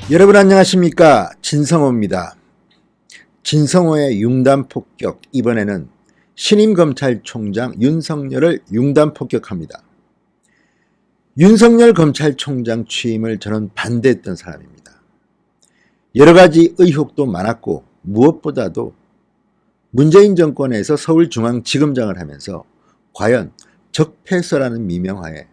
여러분 안녕하십니까? 진성호입니다. 진성호의 융단폭격, 이번에는 신임 검찰총장 윤석열을 융단폭격합니다. 윤석열 검찰총장 취임을 저는 반대했던 사람입니다. 여러 가지 의혹도 많았고 무엇보다도 문재인 정권에서 서울중앙지검장을 하면서 과연 적폐서라는 미명하에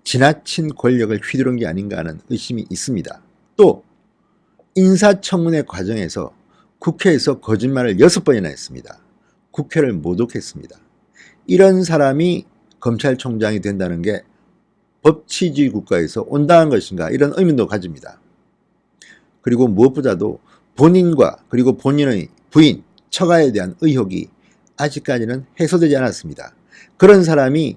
지나친 권력을 휘두른 게 아닌가 하는 의심이 있습니다. 또 인사청문회 과정에서 국회에서 거짓말을 6번이나 했습니다. 국회를 모독했습니다. 이런 사람이 검찰총장이 된다는 게 법치주의 국가에서 온당한 것인가, 이런 의문도 가집니다. 그리고 무엇보다도 본인과 그리고 본인의 부인, 처가에 대한 의혹이 아직까지는 해소되지 않았습니다. 그런 사람이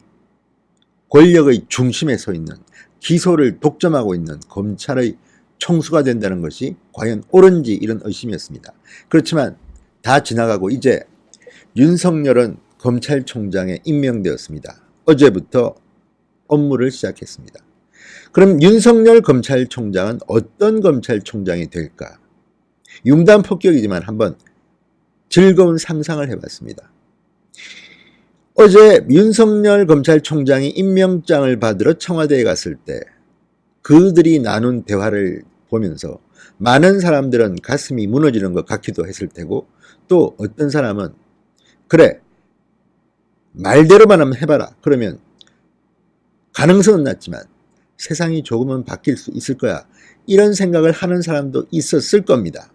권력의 중심에 서 있는, 기소를 독점하고 있는 검찰의 총수가 된다는 것이 과연 옳은지, 이런 의심이었습니다. 그렇지만 다 지나가고 이제 윤석열은 검찰총장에 임명되었습니다. 어제부터 업무를 시작했습니다. 그럼 윤석열 검찰총장은 어떤 검찰총장이 될까? 융단폭격이지만 한번 즐거운 상상을 해봤습니다. 어제 윤석열 검찰총장이 임명장을 받으러 청와대에 갔을 때 그들이 나눈 대화를 보면서 많은 사람들은 가슴이 무너지는 것 같기도 했을 테고, 또 어떤 사람은 그래, 말대로만 한번 해봐라, 그러면 가능성은 낮지만 세상이 조금은 바뀔 수 있을 거야, 이런 생각을 하는 사람도 있었을 겁니다.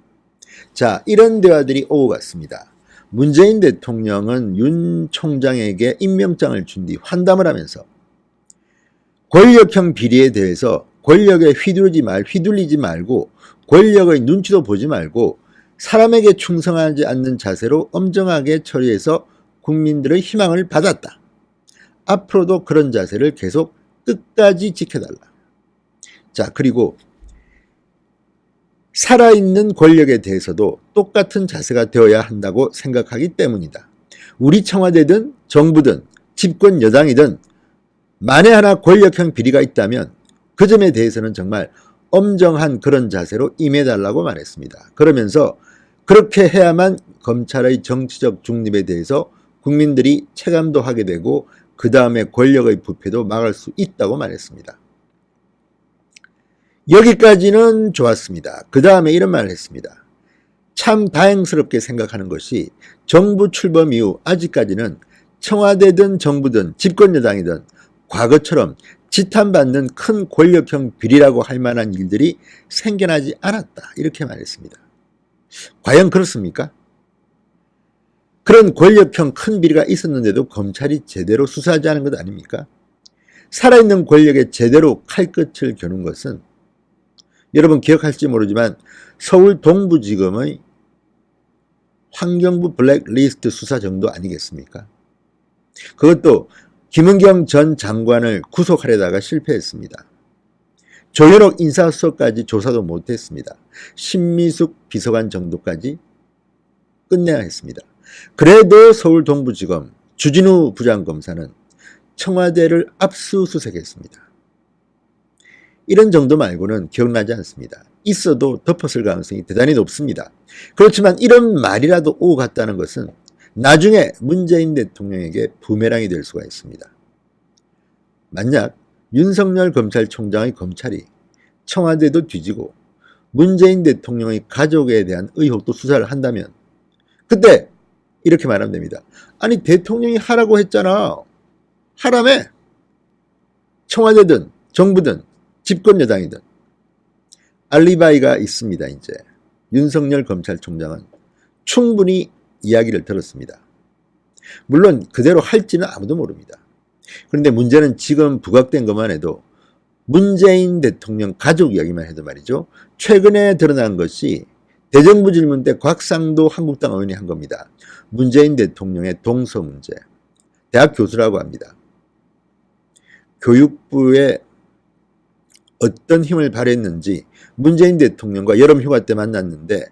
자, 이런 대화들이 오고 갔습니다. 문재인 대통령은 윤 총장에게 임명장을 준 뒤 환담을 하면서 권력형 비리에 대해서 권력에 휘둘리지 말고 권력의 눈치도 보지 말고 사람에게 충성하지 않는 자세로 엄정하게 처리해서 국민들의 희망을 받았다. 앞으로도 그런 자세를 계속 끝까지 지켜달라. 자, 그리고 살아있는 권력에 대해서도 똑같은 자세가 되어야 한다고 생각하기 때문이다. 우리 청와대든 정부든 집권 여당이든 만에 하나 권력형 비리가 있다면 그 점에 대해서는 정말 엄정한 그런 자세로 임해달라고 말했습니다. 그러면서 그렇게 해야만 검찰의 정치적 중립에 대해서 국민들이 체감도 하게 되고 그 다음에 권력의 부패도 막을 수 있다고 말했습니다. 여기까지는 좋았습니다. 그 다음에 이런 말을 했습니다. 참 다행스럽게 생각하는 것이 정부 출범 이후 아직까지는 청와대든 정부든 집권 여당이든 과거처럼 지탄받는 큰 권력형 비리라고 할 만한 일들이 생겨나지 않았다, 이렇게 말했습니다. 과연 그렇습니까? 그런 권력형 큰 비리가 있었는데도 검찰이 제대로 수사하지 않은 것 아닙니까? 살아있는 권력에 제대로 칼끝을 겨눈 것은 여러분 기억할지 모르지만 서울 동부지검의 환경부 블랙리스트 수사 정도 아니겠습니까? 그것도 김은경 전 장관을 구속하려다가 실패했습니다. 조현옥 인사수석까지 조사도 못했습니다. 신미숙 비서관 정도까지 끝내야 했습니다. 그래도 서울 동부지검 주진우 부장검사는 청와대를 압수수색했습니다. 이런 정도 말고는 기억나지 않습니다. 있어도 덮었을 가능성이 대단히 높습니다. 그렇지만 이런 말이라도 오고 갔다는 것은 나중에 문재인 대통령에게 부메랑이 될 수가 있습니다. 만약 윤석열 검찰총장의 검찰이 청와대도 뒤지고 문재인 대통령의 가족에 대한 의혹도 수사를 한다면 그때 이렇게 말하면 됩니다. 아니, 대통령이 하라고 했잖아. 하라며. 청와대든 정부든 집권 여당이든 알리바이가 있습니다. 이제 윤석열 검찰총장은 충분히 이야기를 들었습니다. 물론 그대로 할지는 아무도 모릅니다. 그런데 문제는 지금 부각된 것만 해도 문재인 대통령 가족 이야기만 해도 말이죠. 최근에 드러난 것이 대정부 질문 때 곽상도 한국당 의원이 한 겁니다. 문재인 대통령의 동서 문제. 대학 교수라고 합니다. 교육부에 어떤 힘을 발휘했는지 문재인 대통령과 여름휴가 때 만났는데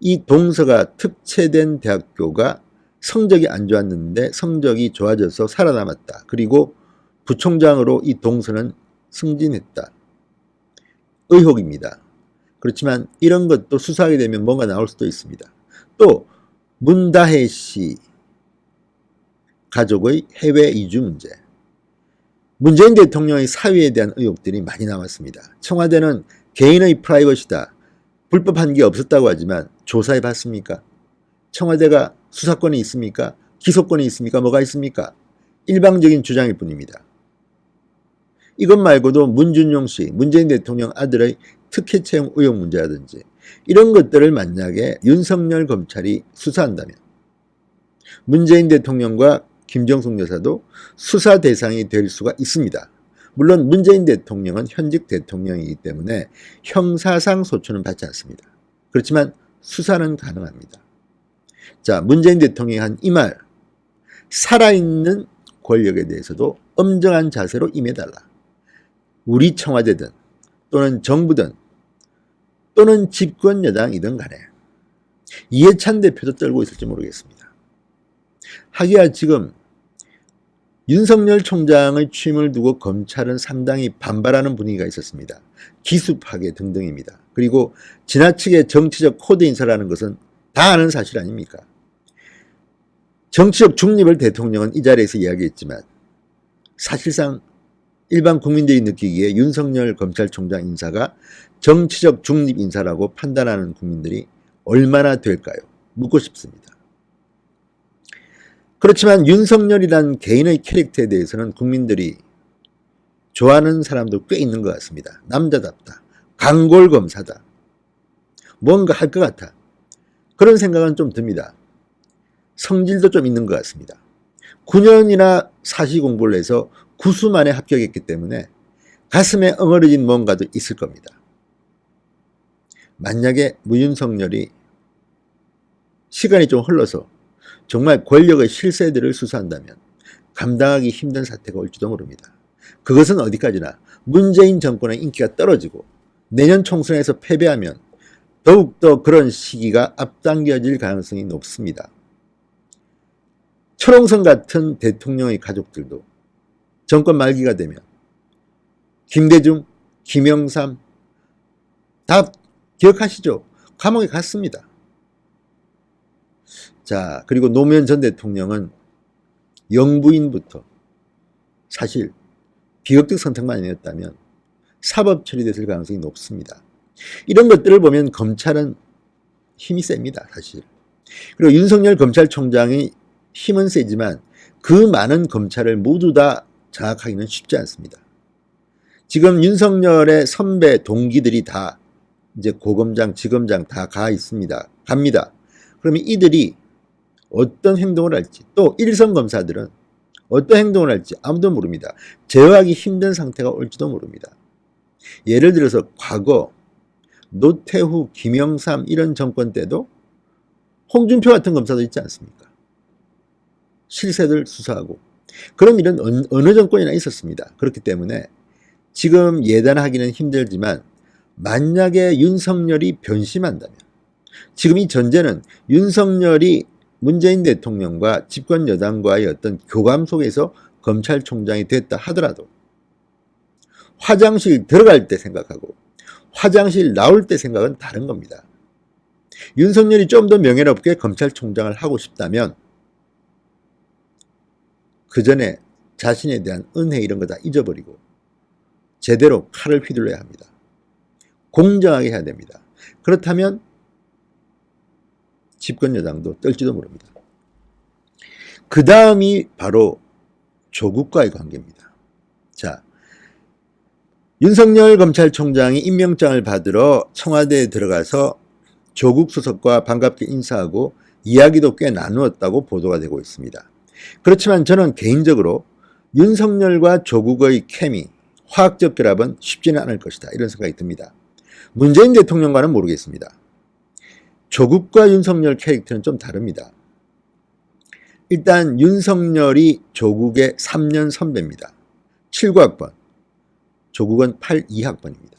이 동서가 특채된 대학교가 성적이 안 좋았는데 성적이 좋아져서 살아남았다. 그리고 부총장으로 이 동서는 승진했다. 의혹입니다. 그렇지만 이런 것도 수사하게 되면 뭔가 나올 수도 있습니다. 또 문다혜 씨 가족의 해외 이주 문제, 문재인 대통령의 사위에 대한 의혹들이 많이 나왔습니다. 청와대는 개인의 프라이버시다, 불법한 게 없었다고 하지만 조사해 봤습니까? 청와대가 수사권이 있습니까? 기소권이 있습니까? 뭐가 있습니까? 일방적인 주장일 뿐입니다. 이것 말고도 문준용 씨, 문재인 대통령 아들의 특혜 채용 의혹 문제라든지 이런 것들을 만약에 윤석열 검찰이 수사한다면 문재인 대통령과 김정숙 여사도 수사 대상이 될 수가 있습니다. 물론 문재인 대통령은 현직 대통령이기 때문에 형사상 소추는 받지 않습니다. 그렇지만 수사는 가능합니다. 자, 문재인 대통령이 한 이 말, 살아있는 권력에 대해서도 엄정한 자세로 임해달라. 우리 청와대든 또는 정부든 또는 집권 여당이든 간에 이해찬 대표도 떨고 있을지 모르겠습니다. 하기야 지금 윤석열 총장의 취임을 두고 검찰은 상당히 반발하는 분위기가 있었습니다. 기습하게 등등입니다. 그리고 지나치게 정치적 코드 인사라는 것은 다 아는 사실 아닙니까? 정치적 중립을 대통령은 이 자리에서 이야기했지만 사실상 일반 국민들이 느끼기에 윤석열 검찰총장 인사가 정치적 중립 인사라고 판단하는 국민들이 얼마나 될까요? 묻고 싶습니다. 그렇지만 윤석열이란 개인의 캐릭터에 대해서는 국민들이 좋아하는 사람도 꽤 있는 것 같습니다. 남자답다, 강골검사다, 뭔가 할 것 같아, 그런 생각은 좀 듭니다. 성질도 좀 있는 것 같습니다. 9년이나 사시 공부를 해서 구수 만에 합격했기 때문에 가슴에 엉어려진 뭔가도 있을 겁니다. 만약에 문윤석열이 시간이 좀 흘러서 정말 권력의 실세들을 수사한다면 감당하기 힘든 사태가 올지도 모릅니다. 그것은 어디까지나 문재인 정권의 인기가 떨어지고 내년 총선에서 패배하면 더욱더 그런 시기가 앞당겨질 가능성이 높습니다. 철옹성 같은 대통령의 가족들도 정권 말기가 되면 김대중, 김영삼 다 기억하시죠? 감옥에 갔습니다. 자, 그리고 노무현 전 대통령은 영부인부터 사실 비극적 선택만 아니었다면 사법 처리됐을 가능성이 높습니다. 이런 것들을 보면 검찰은 힘이 셉니다, 사실. 그리고 윤석열 검찰총장이 힘은 세지만 그 많은 검찰을 모두 다 장악하기는 쉽지 않습니다. 지금 윤석열의 선배 동기들이 다 이제 고검장, 지검장 다 가 있습니다. 갑니다. 그러면 이들이 어떤 행동을 할지, 또 일선 검사들은 어떤 행동을 할지 아무도 모릅니다. 제어하기 힘든 상태가 올지도 모릅니다. 예를 들어서 과거 노태우, 김영삼 이런 정권 때도 홍준표 같은 검사도 있지 않습니까? 실세들 수사하고 그런 일은 어느 정권이나 있었습니다. 그렇기 때문에 지금 예단하기는 힘들지만 만약에 윤석열이 변심한다면, 지금 이 전제는 윤석열이 문재인 대통령과 집권 여당과의 어떤 교감 속에서 검찰총장이 됐다 하더라도 화장실 들어갈 때 생각하고 화장실 나올 때 생각은 다른 겁니다. 윤석열이 좀 더 명예롭게 검찰총장을 하고 싶다면 그 전에 자신에 대한 은혜 이런 거 다 잊어버리고 제대로 칼을 휘둘러야 합니다. 공정하게 해야 됩니다. 그렇다면 집권 여당도 떨지도 모릅니다. 그 다음이 바로 조국과의 관계입니다. 자, 윤석열 검찰총장이 임명장을 받으러 청와대에 들어가서 조국 수석과 반갑게 인사하고 이야기도 꽤 나누었다고 보도가 되고 있습니다. 그렇지만 저는 개인적으로 윤석열과 조국의 케미, 화학적 결합은 쉽지는 않을 것이다, 이런 생각이 듭니다. 문재인 대통령과는 모르겠습니다. 조국과 윤석열 캐릭터는 좀 다릅니다. 일단 윤석열이 조국의 3년 선배입니다. 79학번, 조국은 82학번입니다.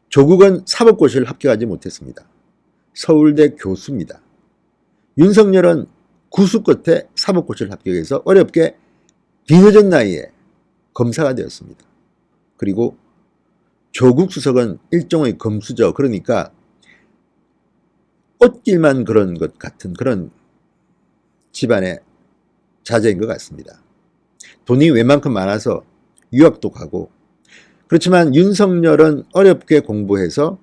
조국은 사법고시를 합격하지 못했습니다. 서울대 교수입니다. 윤석열은 구수 끝에 사법고시를 합격해서 어렵게 뒤늦은 나이에 검사가 되었습니다. 그리고 조국 수석은 일종의 검수죠. 그러니까 꽃길만 그런 것 같은 그런 집안의 자제인 것 같습니다. 돈이 웬만큼 많아서 유학도 가고, 그렇지만 윤석열은 어렵게 공부해서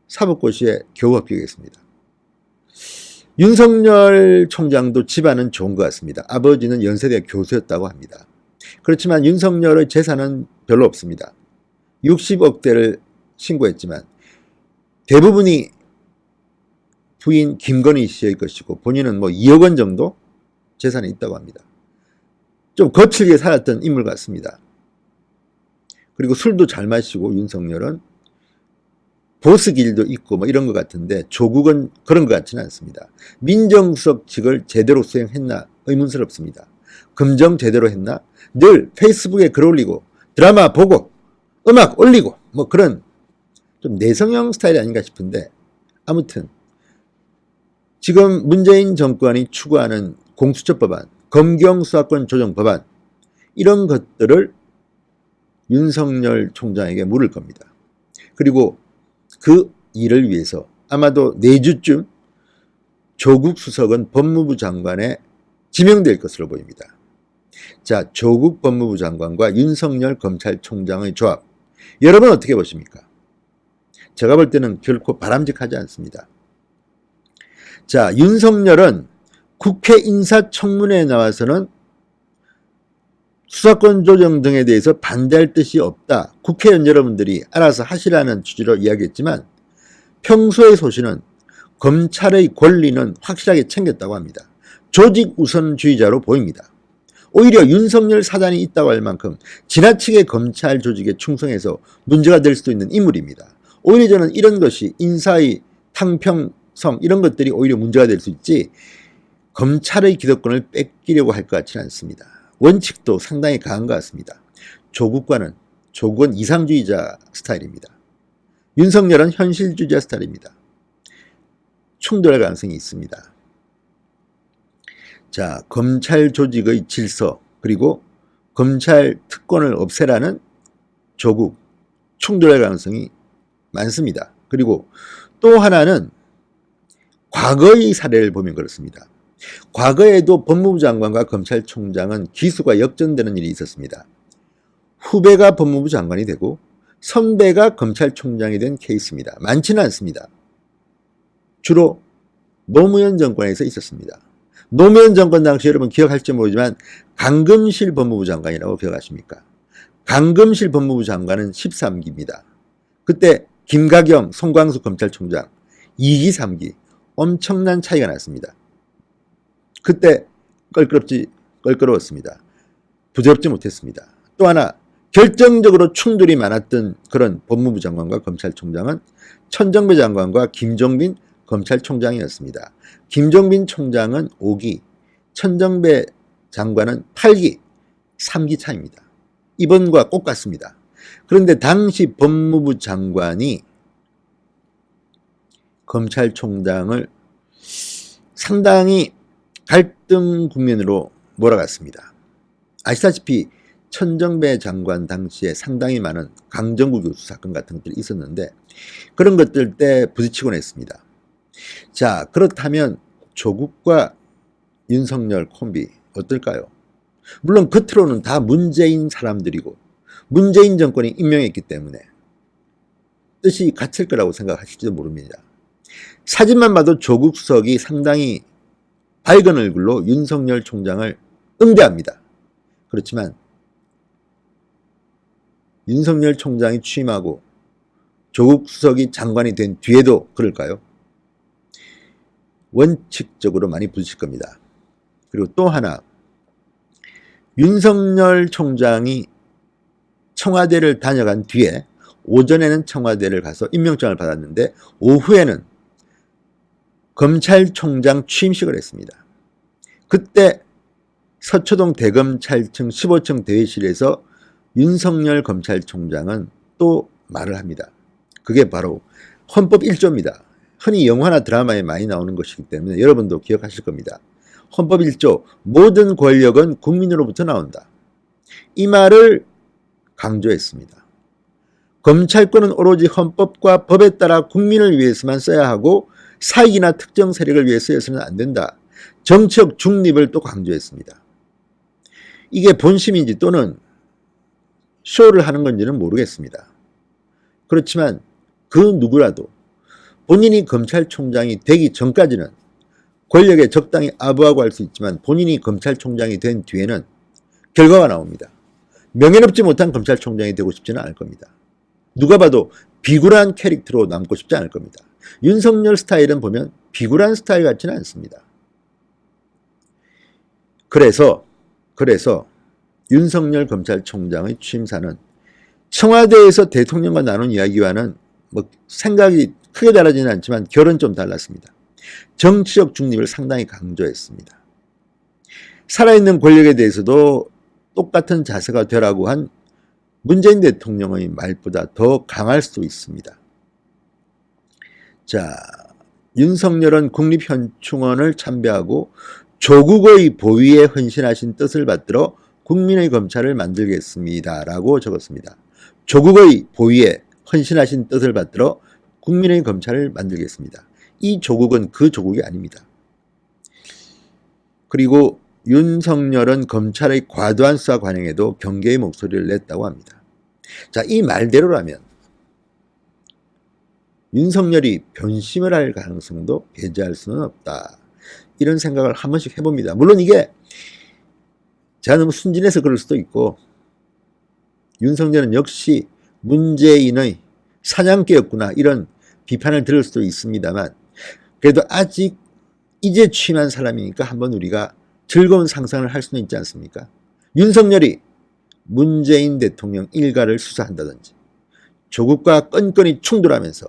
사법고시에 겨우 합격했습니다. 윤석열 총장도 집안은 좋은 것 같습니다. 아버지는 연세대 교수였다고 합니다. 그렇지만 윤석열의 재산은 별로 없습니다. 60억대를 신고했지만 대부분이 부인 김건희 씨의 것이고 본인은 뭐 2억 원 정도 재산이 있다고 합니다. 좀 거칠게 살았던 인물 같습니다. 그리고 술도 잘 마시고 윤석열은 보스길도 있고 뭐 이런 것 같은데 조국은 그런 것 같지는 않습니다. 민정수석직을 제대로 수행했나 의문스럽습니다. 검정 제대로 했나? 늘 페이스북에 글 올리고 드라마 보고 음악 올리고 뭐 그런 좀 내성형 스타일이 아닌가 싶은데, 아무튼 지금 문재인 정권이 추구하는 공수처 법안, 검경수사권 조정 법안, 이런 것들을 윤석열 총장에게 물을 겁니다. 그리고 그 일을 위해서 아마도 내주쯤 조국 수석은 법무부 장관에 지명될 것으로 보입니다. 자, 조국 법무부 장관과 윤석열 검찰총장의 조합, 여러분 어떻게 보십니까? 제가 볼 때는 결코 바람직하지 않습니다. 자, 윤석열은 국회 인사청문회에 나와서는 수사권 조정 등에 대해서 반대할 뜻이 없다. 국회의원 여러분들이 알아서 하시라는 취지로 이야기했지만 평소의 소신은 검찰의 권리는 확실하게 챙겼다고 합니다. 조직 우선주의자로 보입니다. 오히려 윤석열 사단이 있다고 할 만큼 지나치게 검찰 조직에 충성해서 문제가 될 수도 있는 인물입니다. 오히려 저는 이런 것이 인사의 탕평성 이런 것들이 오히려 문제가 될 수 있지 검찰의 기득권을 뺏기려고 할 것 같지는 않습니다. 원칙도 상당히 강한 것 같습니다. 조국은 이상주의자 스타일입니다. 윤석열은 현실주의자 스타일입니다. 충돌할 가능성이 있습니다. 자, 검찰 조직의 질서 그리고 검찰 특권을 없애라는 조국, 충돌할 가능성이 많습니다. 그리고 또 하나는 과거의 사례를 보면 그렇습니다. 과거에도 법무부 장관과 검찰총장은 기수가 역전되는 일이 있었습니다. 후배가 법무부 장관이 되고 선배가 검찰총장이 된 케이스입니다. 많지는 않습니다. 주로 노무현 정권에서 있었습니다. 노무현 정권 당시 여러분 기억할지 모르지만 강금실 법무부 장관이라고 기억하십니까? 강금실 법무부 장관은 13기입니다. 그때 김가경, 송광수 검찰총장 2기, 3기 엄청난 차이가 났습니다. 그때 껄끄러웠습니다. 부드럽지 못했습니다. 또 하나 결정적으로 충돌이 많았던 그런 법무부 장관과 검찰총장은 천정배 장관과 김종빈 검찰총장이었습니다. 김종빈 총장은 5기, 천정배 장관은 8기, 3기 차입니다. 이번과 똑같습니다. 그런데 당시 법무부 장관이 검찰총장을 상당히 갈등 국면으로 몰아갔습니다. 아시다시피 천정배 장관 당시에 상당히 많은 강정구 교수 사건 같은 것들이 있었는데 그런 것들 때 부딪히곤 했습니다. 자, 그렇다면 조국과 윤석열 콤비 어떨까요? 물론 겉으로는 다 문재인 사람들이고 문재인 정권이 임명했기 때문에 뜻이 같을 거라고 생각하실지도 모릅니다. 사진만 봐도 조국 수석이 상당히 밝은 얼굴로 윤석열 총장을 응대합니다. 그렇지만 윤석열 총장이 취임하고 조국 수석이 장관이 된 뒤에도 그럴까요? 원칙적으로 많이 부딪힐 겁니다. 그리고 또 하나, 윤석열 총장이 청와대를 다녀간 뒤에 오전에는 청와대를 가서 임명장을 받았는데 오후에는 검찰총장 취임식을 했습니다. 그때 서초동 대검찰청 15층 대회실에서 윤석열 검찰총장은 또 말을 합니다. 그게 바로 헌법 1조입니다. 흔히 영화나 드라마에 많이 나오는 것이기 때문에 여러분도 기억하실 겁니다. 헌법 1조, 모든 권력은 국민으로부터 나온다. 이 말을 강조했습니다. 검찰권은 오로지 헌법과 법에 따라 국민을 위해서만 써야 하고 사익이나 특정 세력을 위해 쓰여서는 안 된다. 정치적 중립을 또 강조했습니다. 이게 본심인지 또는 쇼를 하는 건지는 모르겠습니다. 그렇지만 그 누구라도 본인이 검찰총장이 되기 전까지는 권력에 적당히 아부하고 할 수 있지만 본인이 검찰총장이 된 뒤에는 결과가 나옵니다. 명예롭지 못한 검찰총장이 되고 싶지는 않을 겁니다. 누가 봐도 비굴한 캐릭터로 남고 싶지 않을 겁니다. 윤석열 스타일은 보면 비굴한 스타일 같지는 않습니다. 그래서 윤석열 검찰총장의 취임사는 청와대에서 대통령과 나눈 이야기와는 생각이 크게 다르지는 않지만 결은 좀 달랐습니다. 정치적 중립을 상당히 강조했습니다. 살아있는 권력에 대해서도 똑같은 자세가 되라고 한 문재인 대통령의 말보다 더 강할 수도 있습니다. 자, 윤석열은 국립현충원을 참배하고 조국의 보위에 헌신하신 뜻을 받들어 국민의 검찰을 만들겠습니다. 라고 적었습니다. 조국의 보위에 헌신하신 뜻을 받들어 국민의 검찰을 만들겠습니다. 이 조국은 그 조국이 아닙니다. 그리고 윤석열은 검찰의 과도한 수사 관행에도 경계의 목소리를 냈다고 합니다. 자, 이 말대로라면 윤석열이 변심을 할 가능성도 배제할 수는 없다. 이런 생각을 한 번씩 해봅니다. 물론 이게 제가 너무 순진해서 그럴 수도 있고 윤석열은 역시 문재인의 사냥개였구나 이런 비판을 들을 수도 있습니다만 그래도 아직 이제 취임한 사람이니까 한번 우리가 즐거운 상상을 할 수는 있지 않습니까? 윤석열이 문재인 대통령 일가를 수사한다든지 조국과 끈끈이 충돌하면서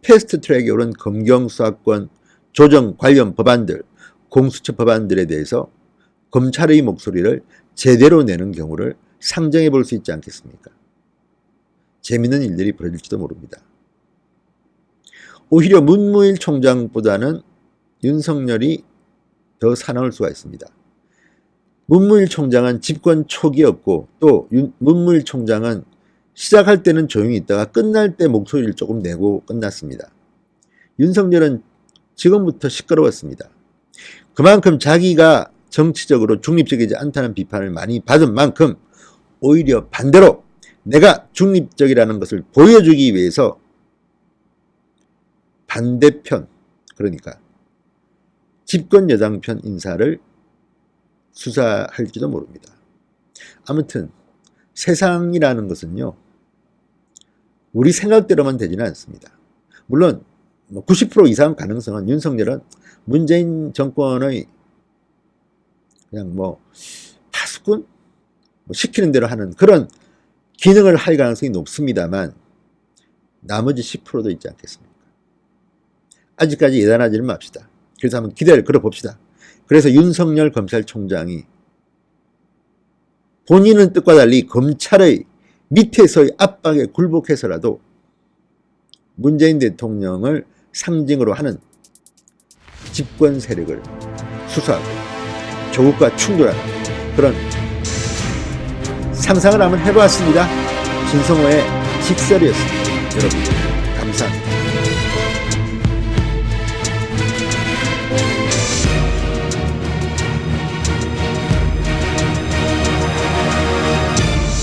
패스트트랙에 오른 검경수사권 조정 관련 법안들, 공수처 법안들에 대해서 검찰의 목소리를 제대로 내는 경우를 상정해 볼 수 있지 않겠습니까? 재미있는 일들이 벌어질지도 모릅니다. 오히려 문무일 총장보다는 윤석열이 더 사나울 수가 있습니다. 문무일 총장은 집권 초기였고 또 문무일 총장은 시작할 때는 조용히 있다가 끝날 때 목소리를 조금 내고 끝났습니다. 윤석열은 지금부터 시끄러웠습니다. 그만큼 자기가 정치적으로 중립적이지 않다는 비판을 많이 받은 만큼 오히려 반대로 내가 중립적이라는 것을 보여주기 위해서 반대편, 그러니까 집권 여당 편 인사를 수사할지도 모릅니다. 아무튼 세상이라는 것은요, 우리 생각대로만 되지는 않습니다. 물론 90% 이상 가능성은 윤석열은 문재인 정권의 그냥 파수꾼? 시키는 대로 하는 그런 기능을 할 가능성이 높습니다만 나머지 10%도 있지 않겠습니까? 아직까지 예단하지는 맙시다. 그래서 한번 기대를 걸어봅시다. 그래서 윤석열 검찰총장이 본인은 뜻과 달리 검찰의 밑에서의 압박에 굴복해서라도 문재인 대통령을 상징으로 하는 집권 세력을 수사하고 조국과 충돌하는 그런 상상을 한번 해보았습니다. 진성호의 직설이었습니다. 여러분.